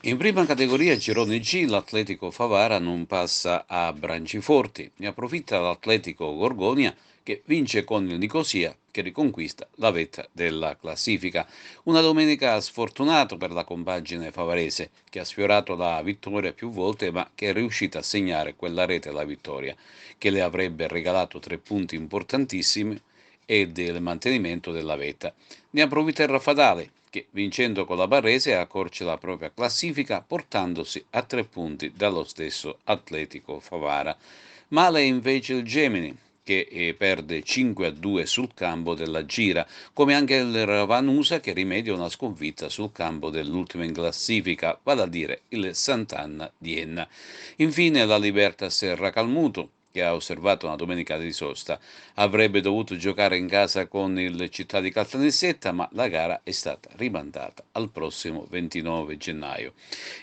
In prima categoria girone G l'Atletico Favara non passa a Branciforti, ne approfitta l'Atletico Gorgonia che vince con il Nicosia che riconquista la vetta della classifica. Una domenica sfortunata per la compagine favarese che ha sfiorato la vittoria più volte ma che è riuscita a segnare quella rete alla vittoria che le avrebbe regalato 3 punti importantissimi e del mantenimento della vetta. Ne approfitta il Raffadale che vincendo con la Barrese accorcia la propria classifica portandosi a 3 punti dallo stesso Atletico Favara. Male invece il Gemini che perde 5-2 sul campo della Gira, come anche il Ravanusa che rimedia una sconfitta sul campo dell'ultima in classifica, vale a dire il Sant'Anna di Enna. Infine la Libertas Racalmuto che ha osservato una domenica di sosta. Avrebbe dovuto giocare in casa con il Città di Caltanissetta, ma la gara è stata rimandata al prossimo 29 gennaio.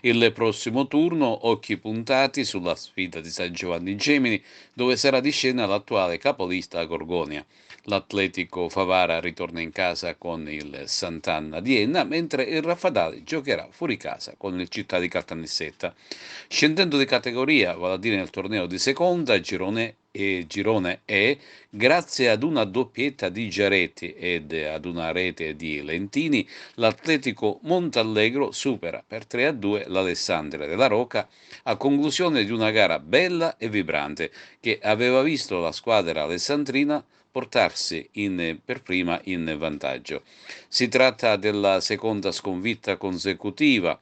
Il prossimo turno, occhi puntati sulla sfida di San Giovanni Gemini, dove sarà di scena l'attuale capolista Gorgonia. L'Atletico Favara ritorna in casa con il Sant'Anna di Enna, mentre il Raffadale giocherà fuori casa con il Città di Caltanissetta. Scendendo di categoria, vale a dire nel torneo di seconda, girone E, grazie ad una doppietta di Giaretti ed ad una rete di Lentini, l'Atletico Montallegro supera per 3-2 l'Alessandria della Rocca a conclusione di una gara bella e vibrante che aveva visto la squadra alessandrina portarsi per prima in vantaggio. Si tratta della seconda sconfitta consecutiva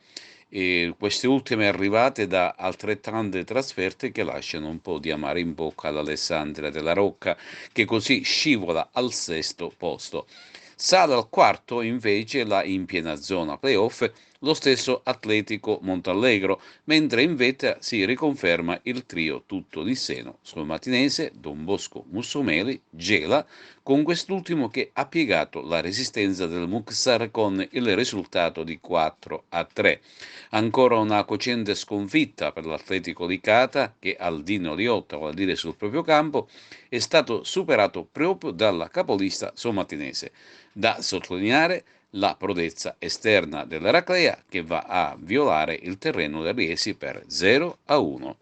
e queste ultime arrivate da altrettante trasferte che lasciano un po' di amaro in bocca all'Alessandria della Rocca, che così scivola al sesto posto. Sale al quarto invece la in piena zona playoff lo stesso Atletico Montallegro, mentre in vetta si riconferma il trio tutto di seno sul Matinese, Don Bosco Mussomeli, Gela, con quest'ultimo che ha piegato la resistenza del Muxar con il risultato di 4-3. Ancora una cocente sconfitta per l'Atletico Licata che al Dino Liotta, vuol dire sul proprio campo, è stato superato proprio dalla capolista sommatinese. Da sottolineare la prodezza esterna dell'Eraclea che va a violare il terreno del Riesi per 0-1.